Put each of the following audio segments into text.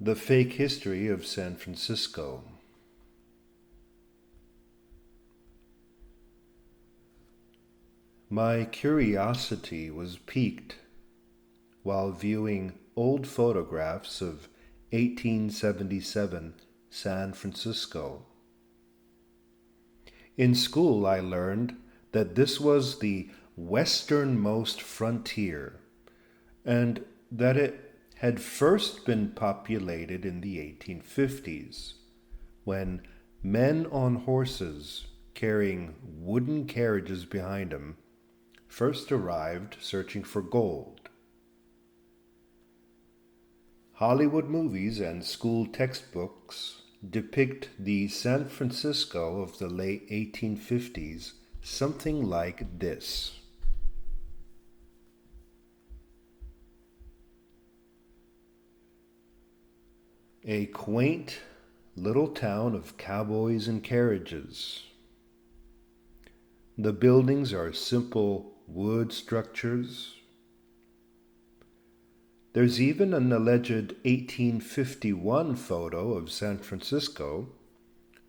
The Fake History of San Francisco. My curiosity was piqued while viewing old photographs of 1877 San Francisco. In school, I learned that this was the westernmost frontier and that it had first been populated in the 1850s, when men on horses carrying wooden carriages behind them first arrived searching for gold. Hollywood movies and school textbooks depict the San Francisco of the late 1850s something like this. A quaint little town of cowboys and carriages. The buildings are simple wood structures. There's even an alleged 1851 photo of San Francisco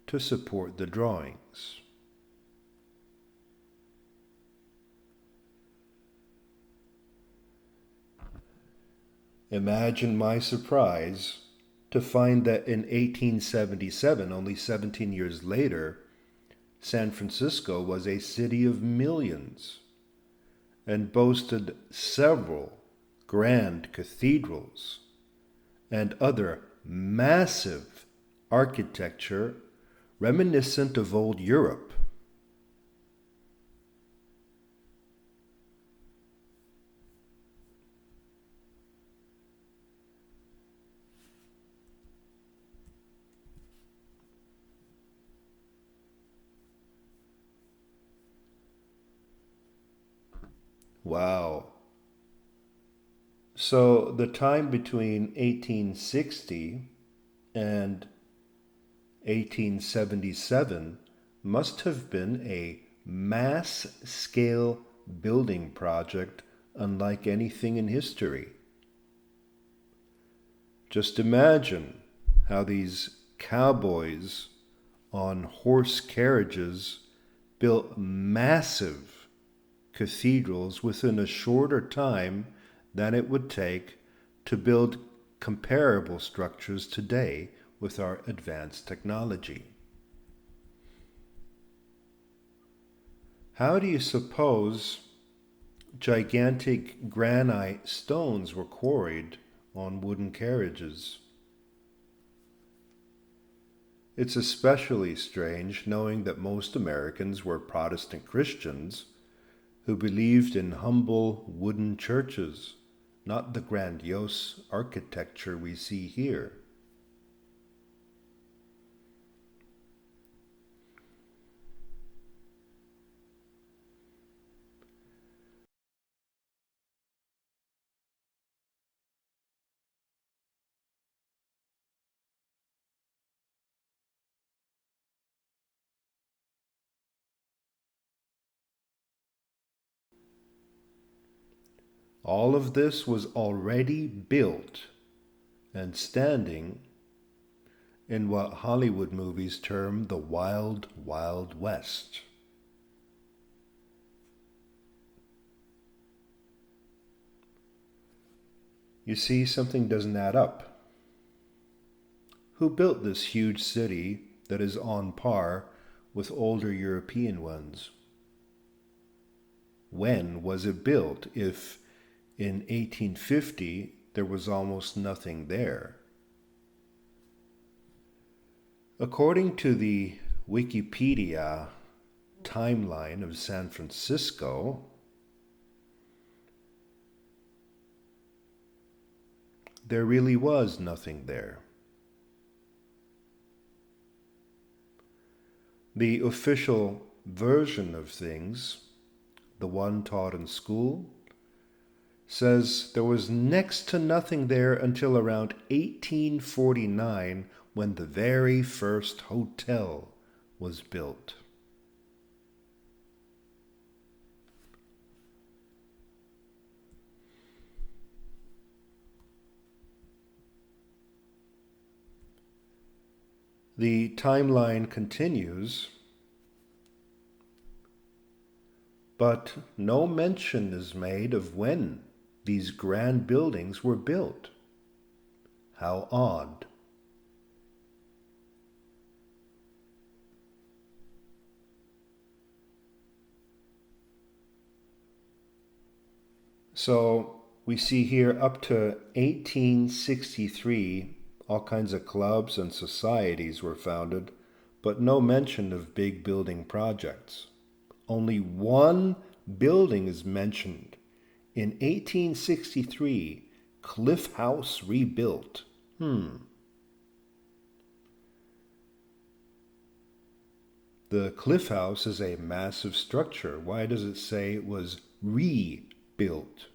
to support the drawings. Imagine my surprise to find that in 1877, only 17 years later, San Francisco was a city of millions and boasted several grand cathedrals and other massive architecture reminiscent of old Europe. Wow. So the time between 1860 and 1877 must have been a mass scale building project unlike anything in history. Just imagine how these cowboys on horse carriages built massive cathedrals within a shorter time than it would take to build comparable structures today with our advanced technology. How do you suppose gigantic granite stones were quarried on wooden carriages? It's especially strange knowing that most Americans were Protestant Christians who believed in humble wooden churches, not the grandiose architecture we see here. All of this was already built and standing in what Hollywood movies term the Wild, Wild West. You see, something doesn't add up. Who built this huge city that is on par with older European ones? When was it built if in 1850 there was almost nothing there? According to the Wikipedia timeline of San Francisco, there really was nothing there. The official version of things, the one taught in school, says there was next to nothing there until around 1849 when the very first hotel was built. The timeline continues, but no mention is made of when these grand buildings were built. How odd. So we see here up to 1863, all kinds of clubs and societies were founded, but no mention of big building projects. Only one building is mentioned. In 1863, Cliff House rebuilt. The Cliff House is a massive structure. Why does it say it was rebuilt?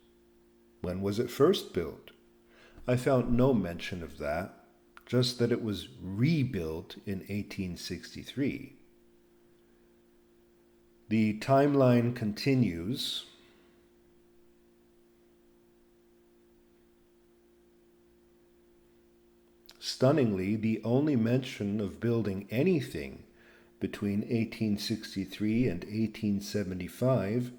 When was it first built? I found no mention of that, just that it was rebuilt in 1863. The timeline continues. Stunningly, the only mention of building anything between 1863 and 1875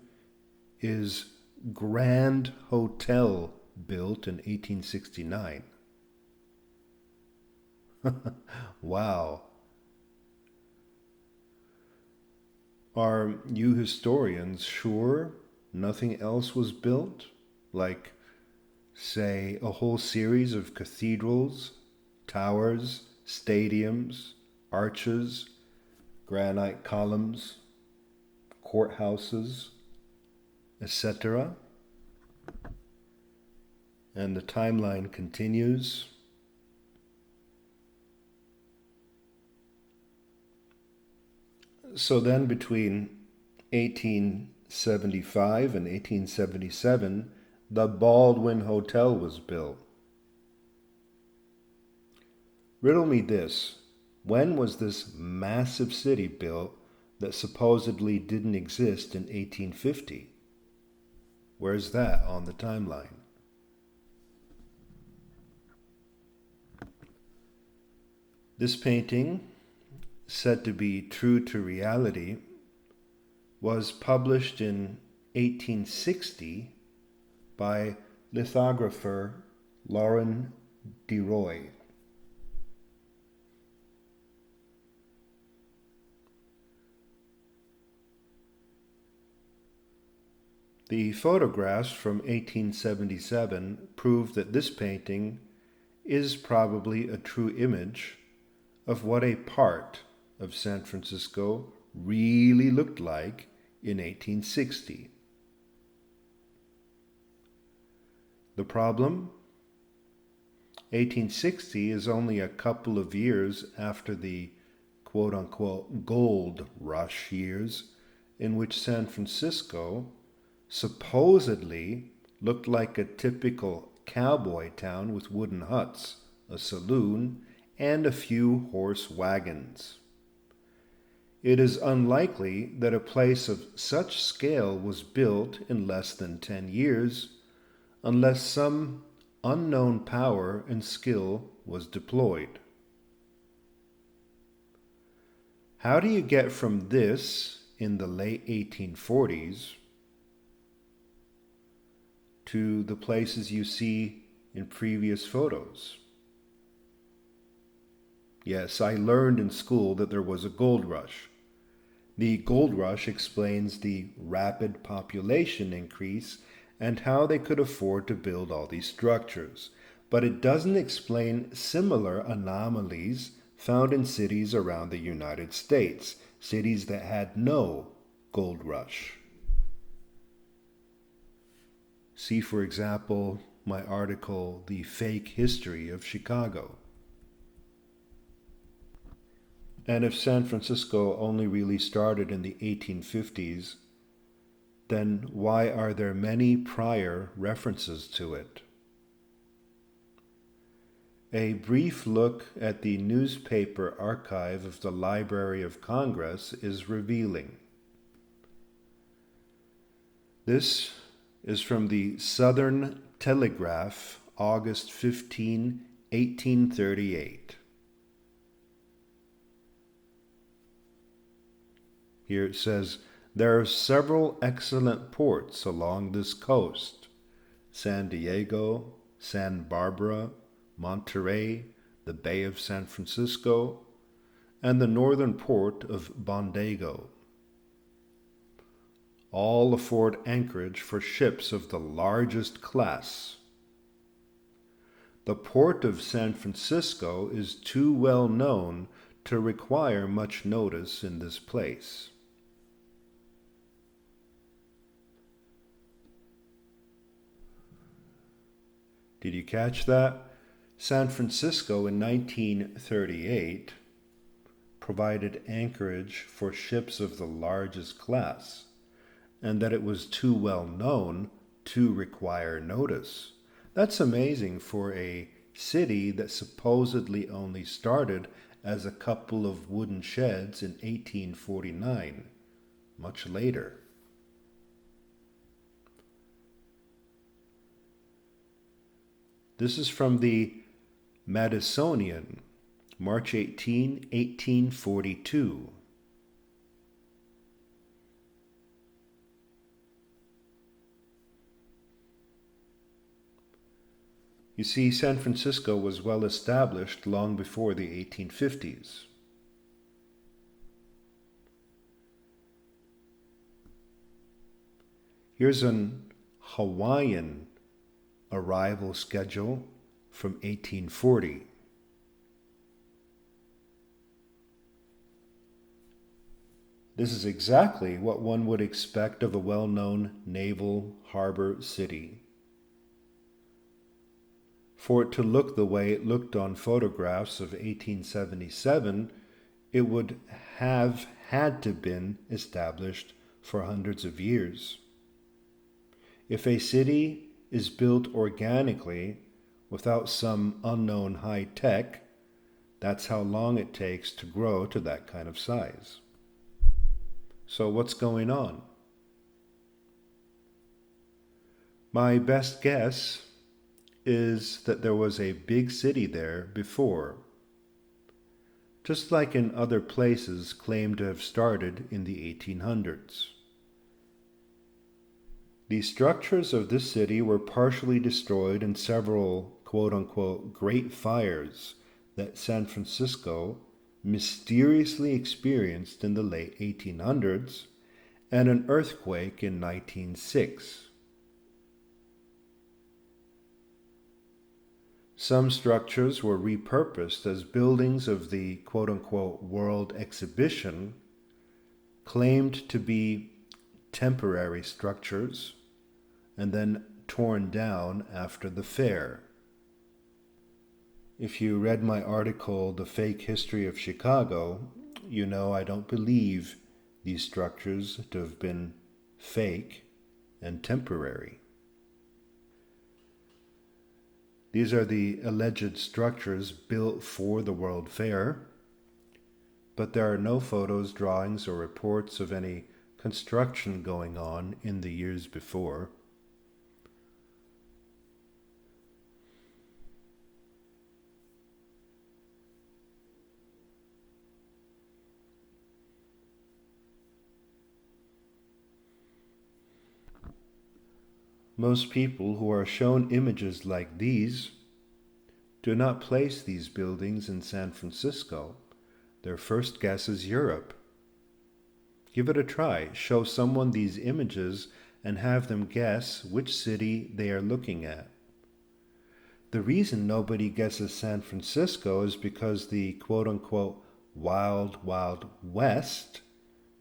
is Grand Hotel built in 1869. Wow. Are you historians sure nothing else was built? Like, say, a whole series of cathedrals, towers, stadiums, arches, granite columns, courthouses, etc. And the timeline continues. So then between 1875 and 1877, the Baldwin Hotel was built. Riddle me this. When was this massive city built that supposedly didn't exist in 1850? Where's that on the timeline? This painting, said to be true to reality, was published in 1860 by lithographer Lauren DeRoy. The photographs from 1877 prove that this painting is probably a true image of what a part of San Francisco really looked like in 1860. The problem? 1860 is only a couple of years after the quote-unquote gold rush years in which San Francisco supposedly looked like a typical cowboy town with wooden huts, a saloon, and a few horse wagons. It is unlikely that a place of such scale was built in less than 10 years, unless some unknown power and skill was deployed. How do you get from this in the late 1840s to the places you see in previous photos? Yes, I learned in school that there was a gold rush. The gold rush explains the rapid population increase and how they could afford to build all these structures, but it doesn't explain similar anomalies found in cities around the United States, cities that had no gold rush. See, for example, my article, The Fake History of Chicago. And if San Francisco only really started in the 1850s, then why are there many prior references to it? A brief look at the newspaper archive of the Library of Congress is revealing. This is from the Southern Telegraph, August 15, 1838. Here it says, there are several excellent ports along this coast: San Diego, San Barbara, Monterey, the Bay of San Francisco, and the northern port of Bondago. All afford anchorage for ships of the largest class. The port of San Francisco is too well known to require much notice in this place. Did you catch that? San Francisco in 1938 provided anchorage for ships of the largest class, and that it was too well known to require notice. That's amazing for a city that supposedly only started as a couple of wooden sheds in 1849, much later. This is from the Madisonian, March 18, 1842. You see, San Francisco was well established long before the 1850s. Here's an Hawaiian arrival schedule from 1840. This is exactly what one would expect of a well-known naval harbor city. For it to look the way it looked on photographs of 1877, it would have had to been established for hundreds of years. If a city is built organically without some unknown high tech, that's how long it takes to grow to that kind of size. So what's going on? My best guess is that there was a big city there before, just like in other places claimed to have started in the 1800s. The structures of this city were partially destroyed in several quote-unquote great fires that San Francisco mysteriously experienced in the late 1800s and an earthquake in 1906. Some structures were repurposed as buildings of the quote-unquote World Exhibition, claimed to be temporary structures, and then torn down after the fair. If you read my article, The Fake History of Chicago, you know I don't believe these structures to have been fake and temporary. These are the alleged structures built for the World Fair, but there are no photos, drawings, or reports of any construction going on in the years before. Most people who are shown images like these do not place these buildings in San Francisco. Their first guess is Europe. Give it a try. Show someone these images and have them guess which city they are looking at. The reason nobody guesses San Francisco is because the quote-unquote wild, wild west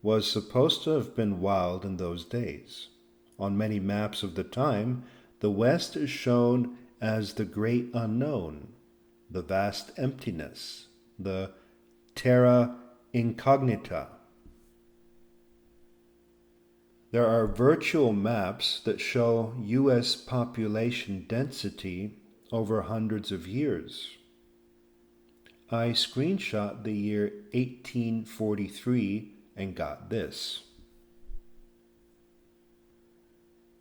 was supposed to have been wild in those days. On many maps of the time, the West is shown as the great unknown, the vast emptiness, the terra incognita. There are virtual maps that show U.S. population density over hundreds of years. I screenshot the year 1843 and got this.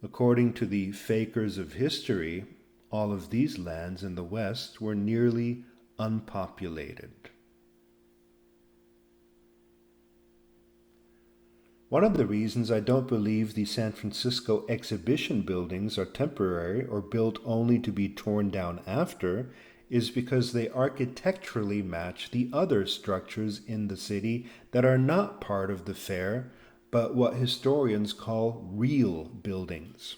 According to the fakers of history, all of these lands in the West were nearly unpopulated. One of the reasons I don't believe the San Francisco exhibition buildings are temporary or built only to be torn down after is because they architecturally match the other structures in the city that are not part of the fair, but what historians call real buildings.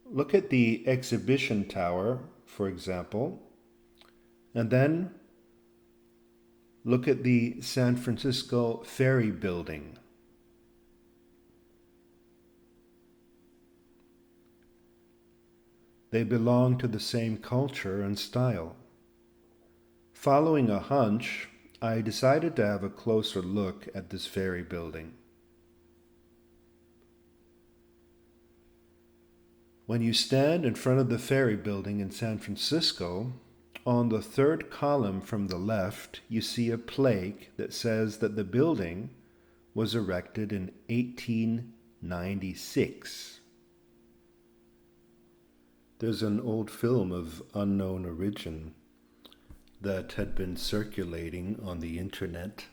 Look at the exhibition tower, for example, and then look at the San Francisco Ferry building. They belong to the same culture and style. Following a hunch, I decided to have a closer look at this ferry building. When you stand in front of the ferry building in San Francisco, on the third column from the left, you see a plaque that says that the building was erected in 1896. There's an old film of unknown origin that had been circulating on the internet.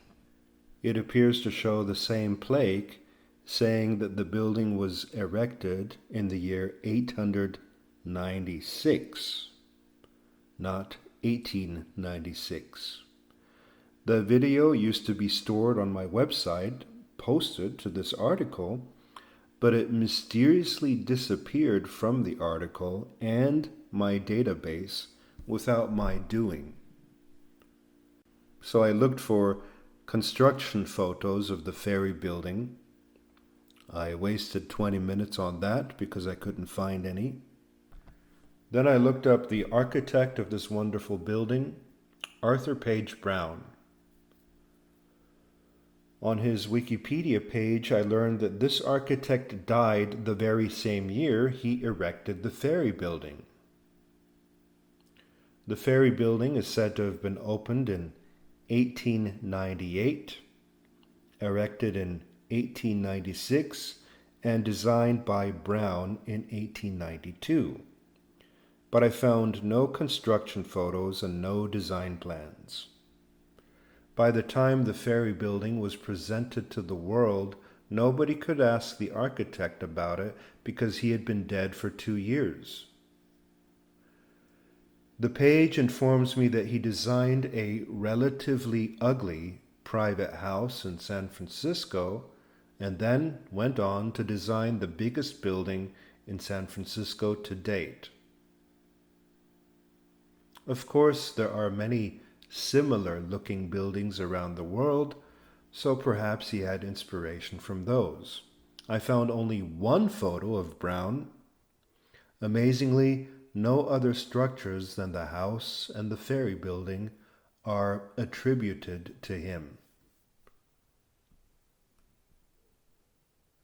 It appears to show the same plaque saying that the building was erected in the year 896, not 1896. The video used to be stored on my website, posted to this article, but it mysteriously disappeared from the article and my database without my doing. So I looked for construction photos of the ferry building. I wasted 20 minutes on that because I couldn't find any. Then I looked up the architect of this wonderful building, Arthur Page Brown. On his Wikipedia page, I learned that this architect died the very same year he erected the ferry building. The ferry building is said to have been opened in 1898, erected in 1896, and designed by Brown in 1892. But I found no construction photos and no design plans. By the time the ferry building was presented to the world, nobody could ask the architect about it because he had been dead for 2 years. The page informs me that he designed a relatively ugly private house in San Francisco and then went on to design the biggest building in San Francisco to date. Of course, there are many similar looking buildings around the world, so perhaps he had inspiration from those. I found only one photo of Brown. Amazingly, no other structures than the house and the ferry building are attributed to him.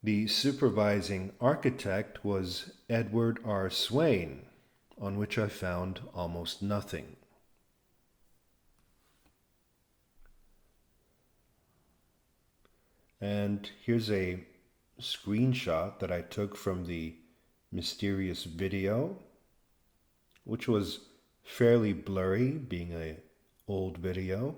The supervising architect was Edward R. Swain, on which I found almost nothing. And here's a screenshot that I took from the mysterious video, which was fairly blurry, being an old video.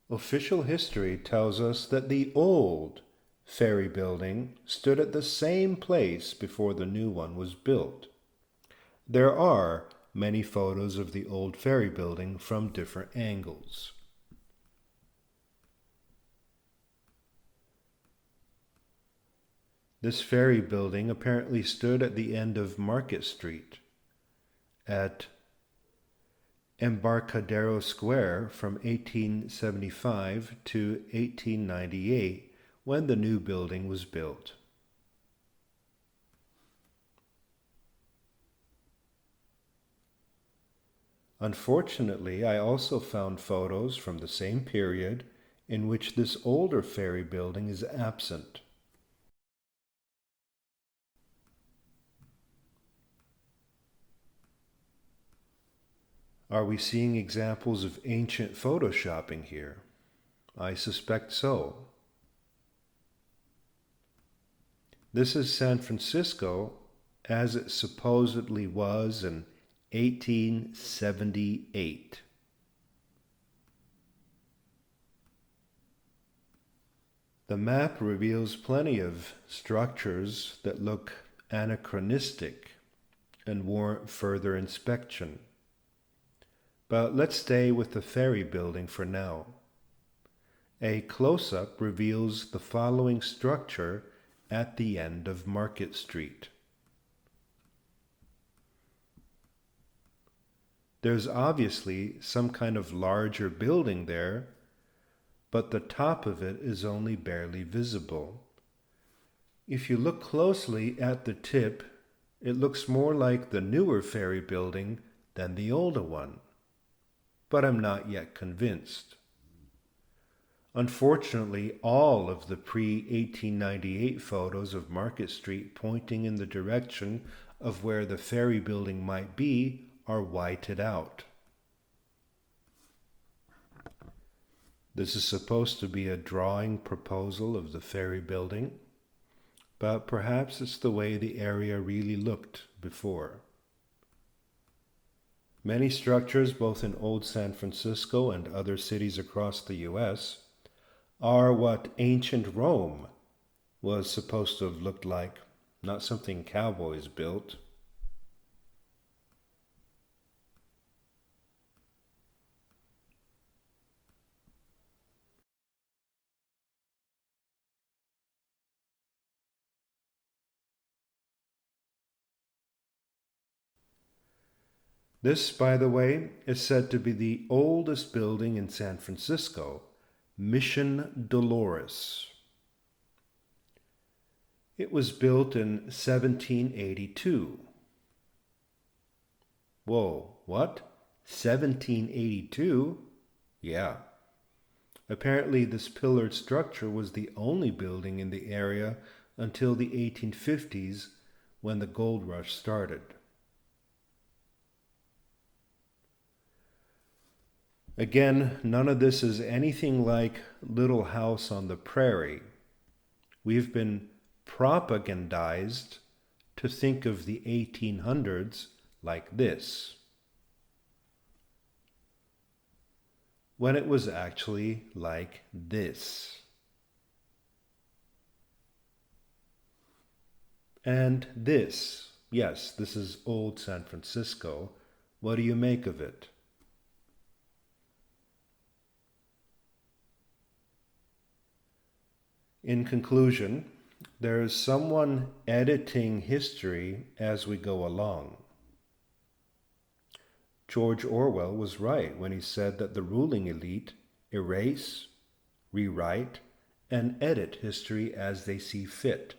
Official history tells us that the old ferry building stood at the same place before the new one was built. There are many photos of the old ferry building from different angles. This ferry building apparently stood at the end of Market Street at Embarcadero Square from 1875 to 1898 when the new building was built. Unfortunately, I also found photos from the same period in which this older ferry building is absent. Are we seeing examples of ancient photoshopping here? I suspect so. This is San Francisco as it supposedly was in 1878. The map reveals plenty of structures that look anachronistic and warrant further inspection. But let's stay with the ferry building for now. A close-up reveals the following structure at the end of Market Street. There's obviously some kind of larger building there, but the top of it is only barely visible. If you look closely at the tip, it looks more like the newer ferry building than the older one, but I'm not yet convinced. Unfortunately, all of the pre-1898 photos of Market Street pointing in the direction of where the ferry building might be are whited out. This is supposed to be a drawing proposal of the ferry building, but perhaps it's the way the area really looked before. Many structures, both in old San Francisco and other cities across the US, are what ancient Rome was supposed to have looked like, not something cowboys built. This, by the way, is said to be the oldest building in San Francisco, Mission Dolores. It was built in 1782. Whoa, what? 1782? Yeah. Apparently this pillared structure was the only building in the area until the 1850s when the gold rush started. Again, none of this is anything like Little House on the Prairie. We've been propagandized to think of the 1800s like this, when it was actually like this. And this, yes, this is old San Francisco. What do you make of it? In conclusion, there is someone editing history as we go along. George Orwell was right when he said that the ruling elite erase, rewrite, and edit history as they see fit.